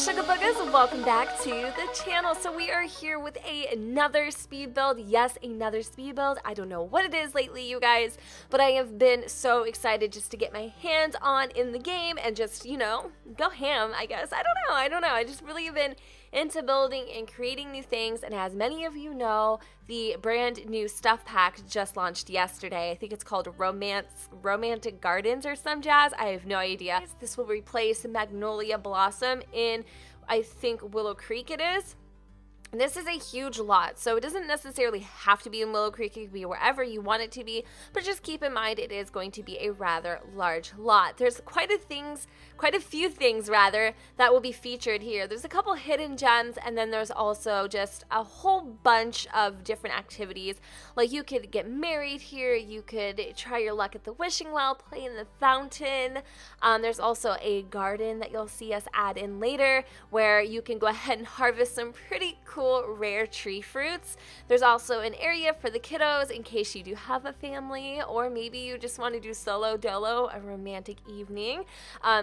Sugar Boogers, welcome back to the channel. So we are here with another speed build. Yes, another speed build. I don't know what it is lately, you guys, but I have been so excited just to get my hands on in the game and just, you know, go ham, I guess. I don't know. I just really have been into building and creating new things, and as many of you know, the brand new stuff pack just launched yesterday. I think it's called Romantic Gardens or some jazz. I have no idea. This will replace Magnolia Blossom in, I think, Willow Creek it is. And this is a huge lot, so it doesn't necessarily have to be in Willow Creek. It could be wherever you want it to be, but just keep in mind it is going to be a rather large lot. There's quite a few things that will be featured here. There's a couple hidden gems, and then there's also just a whole bunch of different activities. Like you could get married here, you could try your luck at the wishing well, play in the fountain. There's also a garden that you'll see us add in later where you can go ahead and harvest some pretty cool rare tree fruits. There's also an area for the kiddos in case you do have a family, or maybe you just want to do solo dolo, a romantic evening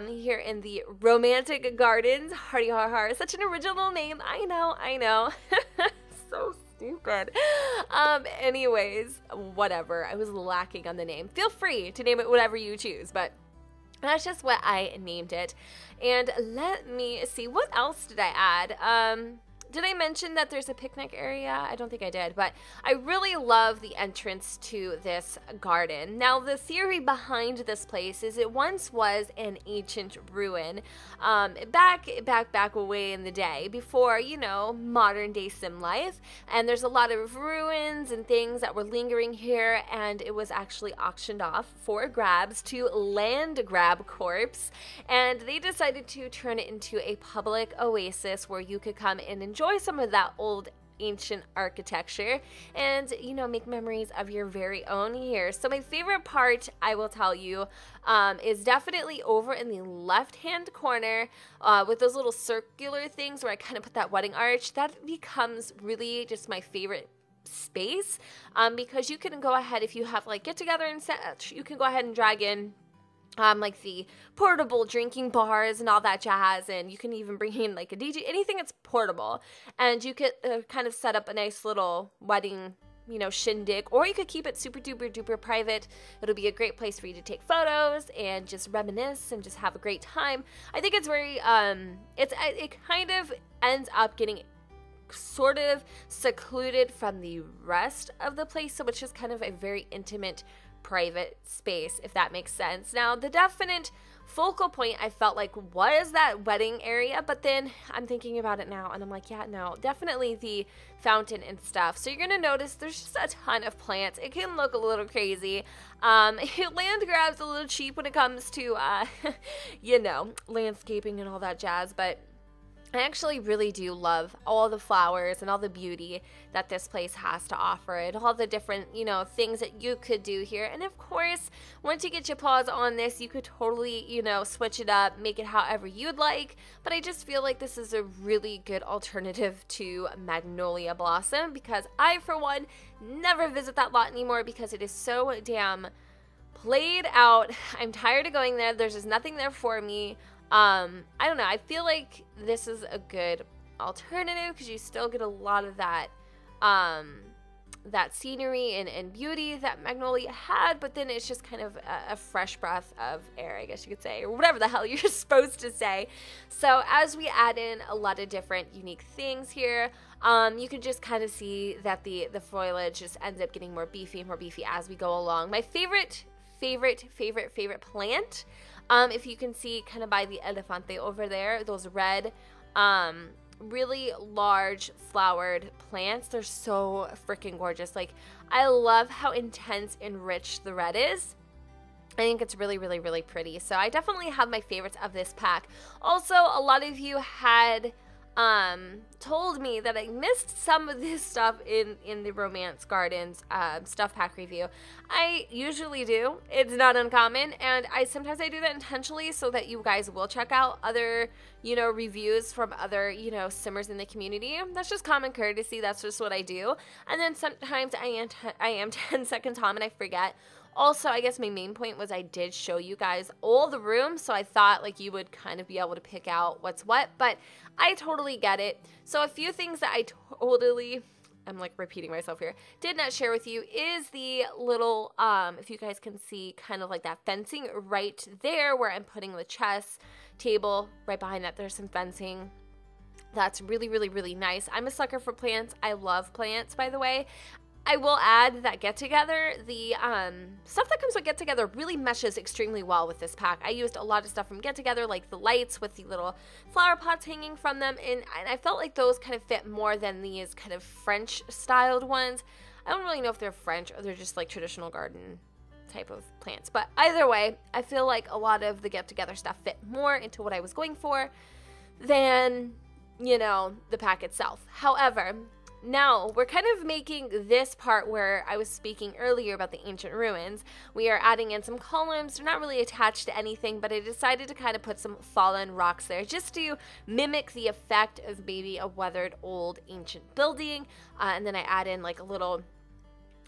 here in the Romantic Gardens. Hardy har har, such an original name. I know. So stupid. Anyways, whatever. I was lacking on the name. Feel free to name it whatever you choose, but that's just what I named it. And let me see, what else did I add? Did I mention that there's a picnic area? I don't think I did, but I really love the entrance to this garden. Now, the theory behind this place is it once was an ancient ruin, back away in the day before, you know, modern day sim life. And there's a lot of ruins and things that were lingering here, and it was actually auctioned off for grabs to Land Grab Corps, and they decided to turn it into a public oasis where you could come and enjoy some of that old ancient architecture and, you know, make memories of your very own here. So my favorite part, I will tell you, is definitely over in the left-hand corner with those little circular things where I kind of put that wedding arch. That becomes really just my favorite space because you can go ahead, if you have like get together and such, you can go ahead and drag in like the portable drinking bars and all that jazz, and you can even bring in like a DJ, anything that's portable, and you could kind of set up a nice little wedding, you know, shindig, or you could keep it super duper duper private. It'll be a great place for you to take photos and just reminisce and just have a great time. I think it's very it kind of ends up getting sort of secluded from the rest of the place, so it's just kind of a very intimate private space, if that makes sense. Now, the definite focal point I felt like was that wedding area, but then I'm thinking about it now and I'm like, yeah, no, definitely the fountain and stuff. So you're gonna notice there's just a ton of plants. It can look a little crazy. Land grab's a little cheap when it comes to you know, landscaping and all that jazz, but I actually really do love all the flowers and all the beauty that this place has to offer, and all the different, you know, things that you could do here. And of course, once you get your paws on this, you could totally, you know, switch it up, make it however you'd like. But I just feel like this is a really good alternative to Magnolia Blossom, because I, for one, never visit that lot anymore because it is so damn played out. I'm tired of going there. There's just nothing there for me. I don't know, I feel like this is a good alternative because you still get a lot of that that scenery and beauty that Magnolia had, but then it's just kind of a fresh breath of air, I guess you could say, or whatever the hell you're supposed to say. So as we add in a lot of different unique things here, you can just kind of see that the foliage just ends up getting more beefy as we go along. My favorite plant, if you can see kind of by the elefante over there, those red, really large flowered plants, they're so freaking gorgeous. Like, I love how intense and rich the red is. I think it's really pretty. So I definitely have my favorites of this pack. Also, a lot of you had told me that I missed some of this stuff in the Romance Gardens stuff pack review. I usually do. It's not uncommon, and sometimes I do that intentionally so that you guys will check out other, you know, reviews from other, you know, simmers in the community. That's just common courtesy. That's just what I do. And then sometimes I am 10 seconds Tom and I forget. Also, I guess my main point was I did show you guys all the rooms, so I thought like you would kind of be able to pick out what's what, but I totally get it. So a few things that I totally, I'm like repeating myself here, did not share with you is the little, if you guys can see kind of like that fencing right there where I'm putting the chess table. Right behind that, there's some fencing. That's really, really, really nice. I'm a sucker for plants. I love plants, by the way. I will add that Get Together, the stuff that comes with Get Together really meshes extremely well with this pack. I used a lot of stuff from Get Together, like the lights with the little flower pots hanging from them, and I felt like those kind of fit more than these kind of French-styled ones. I don't really know if they're French or they're just like traditional garden type of plants, but either way, I feel like a lot of the Get Together stuff fit more into what I was going for than, you know, the pack itself. However, now, we're kind of making this part where I was speaking earlier about the ancient ruins. We are adding in some columns. They're not really attached to anything, but I decided to kind of put some fallen rocks there just to mimic the effect of maybe a weathered old ancient building. And then I add in like a little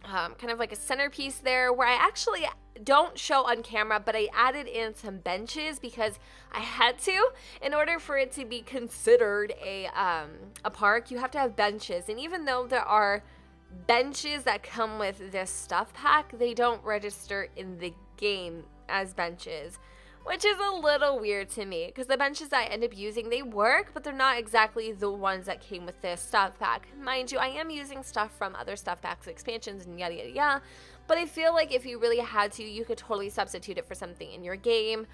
kind of like a centerpiece there where I actually don't show on camera, but I added in some benches because I had to. In order for it to be considered a park, you have to have benches, and even though there are benches that come with this stuff pack, they don't register in the game as benches, which is a little weird to me because the benches that I end up using, they work, but they're not exactly the ones that came with this stuff pack. Mind you, I am using stuff from other stuff packs, expansions, and yada yada yada, but I feel like if you really had to, you could totally substitute it for something in your game,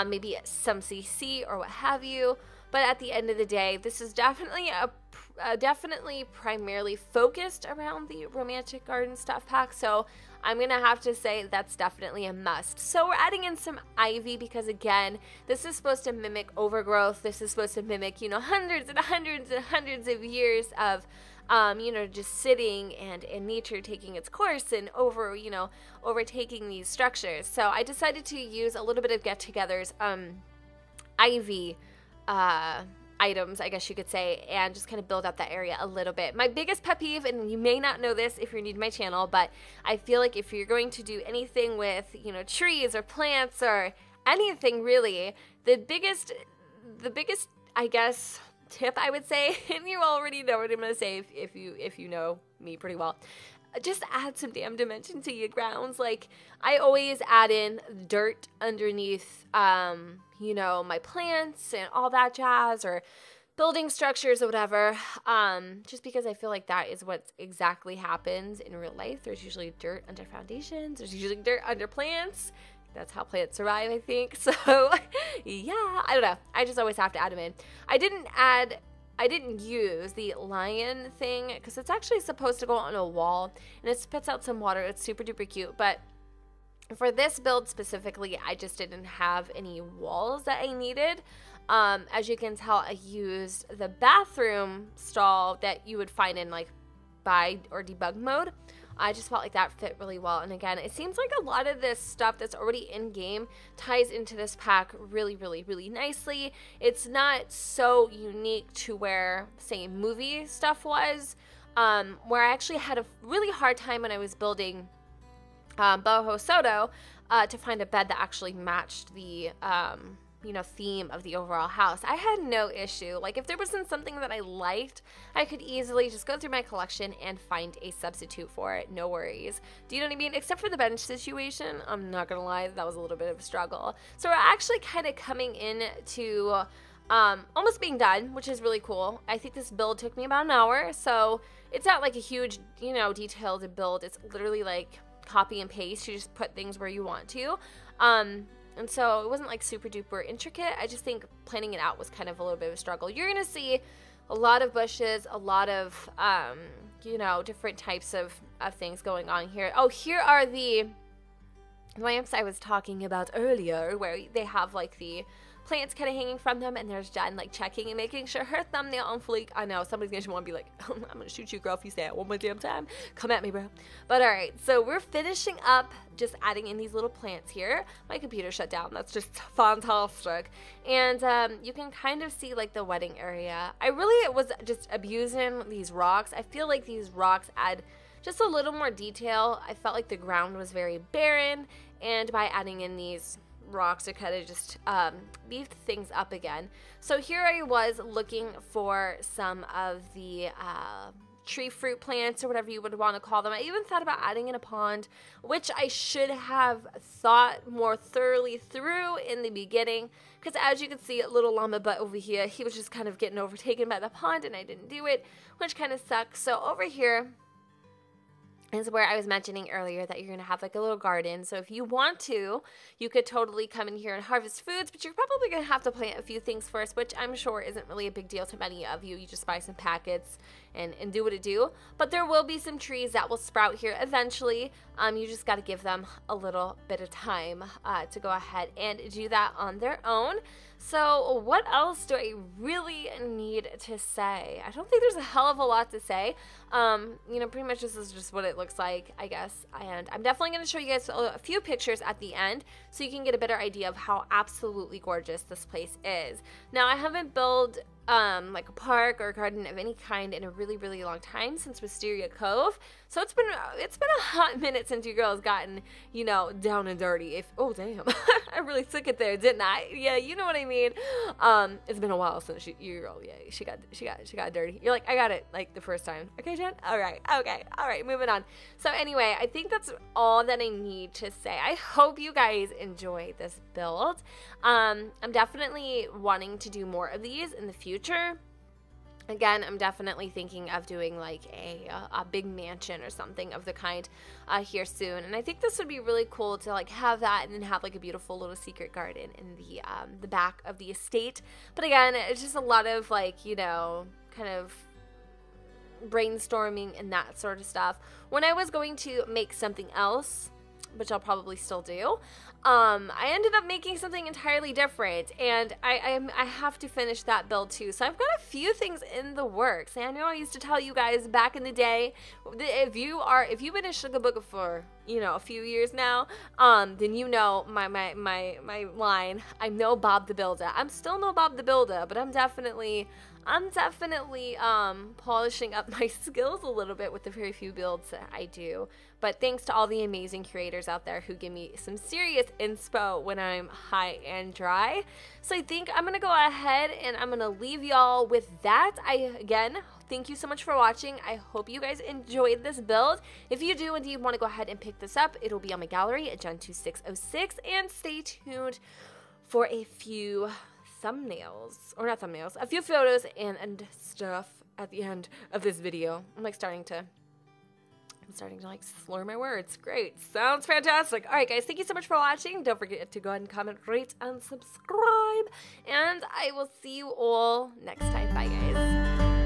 maybe some CC or what have you. But at the end of the day, this is definitely definitely primarily focused around the romantic garden stuff pack, so I'm gonna have to say that's definitely a must. So we're adding in some ivy because, again, this is supposed to mimic overgrowth. This is supposed to mimic, you know, hundreds and hundreds and hundreds of years of you know, just sitting and in nature taking its course and overtaking these structures. So I decided to use a little bit of Get Together's ivy items, I guess you could say, and just kind of build out that area a little bit. My biggest pet peeve, and you may not know this if you're new to my channel, but I feel like if you're going to do anything with, you know, trees or plants or anything really, the biggest, I guess, tip I would say, and you already know what I'm going to say if you know me pretty well, just add some damn dimension to your grounds. Like, I always add in dirt underneath, you know, my plants and all that jazz, or building structures or whatever, just because I feel like that is what exactly happens in real life. There's usually dirt under foundations. There's usually dirt under plants. That's how plants survive, I think. So, yeah, I don't know. I just always have to add them in. I didn't use the lion thing because it's actually supposed to go on a wall and it spits out some water. It's super duper cute, but for this build specifically, I just didn't have any walls that I needed. As you can tell, I used the bathroom stall that you would find in like buy or debug mode. I just felt like that fit really well. And again, it seems like a lot of this stuff that's already in game ties into this pack really, really, really nicely. It's not so unique to where, say, movie stuff was, where I actually had a really hard time when I was building Boho Soto to find a bed that actually matched the you know, theme of the overall house. I had no issue. Like, if there wasn't something that I liked, I could easily just go through my collection and find a substitute for it. No worries. Do you know what I mean? Except for the bench situation, I'm not gonna lie, that was a little bit of a struggle. So we're actually kind of coming in to almost being done, which is really cool. I think this build took me about an hour, so it's not like a huge, you know, detailed build. It's literally like copy and paste. You just put things where you want to. And so it wasn't like super duper intricate. I just think planning it out was kind of a little bit of a struggle. You're going to see a lot of bushes, a lot of, you know, different types of things going on here. Oh, here are the lamps I was talking about earlier, where they have like the plants kind of hanging from them, and there's Jen like checking and making sure her thumbnail on fleek. I know somebody's gonna want to be like, I'm gonna shoot you, girl, if you say it one more damn time. Come at me, bro. But all right, so we're finishing up just adding in these little plants here. My computer shut down. That's just fantastic. And you can kind of see like the wedding area. I really was just abusing these rocks. I feel like these rocks add just a little more detail. I felt like the ground was very barren, and by adding in these rocks, it kind of just beefed things up again. So here I was looking for some of the tree fruit plants, or whatever you would want to call them. I even thought about adding in a pond, which I should have thought more thoroughly through in the beginning, because as you can see, little llama butt over here, he was just kind of getting overtaken by the pond, and I didn't do it, which kind of sucks. So over here is where I was mentioning earlier that you're going to have like a little garden. So if you want to, you could totally come in here and harvest foods, but you're probably going to have to plant a few things first, which I'm sure isn't really a big deal to many of you. You just buy some packets and do what it do. But there will be some trees that will sprout here eventually. You just got to give them a little bit of time to go ahead and do that on their own. So what else do I really need to say? I don't think there's a hell of a lot to say. You know, pretty much this is just what it looks like, I guess. And I'm definitely going to show you guys a few pictures at the end so you can get a better idea of how absolutely gorgeous this place is. Now, I haven't built like a park or a garden of any kind in a really, really long time, since Wisteria Cove. So it's been a hot minute since you girls gotten, you know, down and dirty. Oh damn, I really took it there, didn't I? Yeah, you know what I mean. It's been a while since you girl, yeah, she got dirty. You're like, I got it like the first time. Okay, Jen. All right, moving on. So anyway, I think that's all that I need to say. I hope you guys enjoy this build. I'm definitely wanting to do more of these in the future. Again, I'm definitely thinking of doing like a big mansion or something of the kind here soon. And I think this would be really cool to like have that and then have like a beautiful little secret garden in the back of the estate. But again, it's just a lot of like, you know, kind of brainstorming and that sort of stuff. When I was going to make something else, which I'll probably still do, I ended up making something entirely different, and I have to finish that build too. So I've got a few things in the works. And I know I used to tell you guys back in the day, if you've been a Sugar Booger for, you know, a few years now, then you know my line. I'm no Bob the Builder. I'm still no Bob the Builder, but I'm definitely polishing up my skills a little bit with the very few builds that I do. But thanks to all the amazing creators out there who give me some serious inspo when I'm high and dry. So I think I'm gonna go ahead and I'm gonna leave y'all with that. Again, thank you so much for watching. I hope you guys enjoyed this build. If you do indeed want to go ahead and pick this up, it'll be on my gallery at Jen2606, and stay tuned for a few thumbnails, or not thumbnails, a few photos and stuff at the end of this video. I'm starting to like slur my words. Great, sounds fantastic. All right guys, thank you so much for watching. Don't forget to go ahead and comment, rate, and subscribe, and I will see you all next time. Bye guys.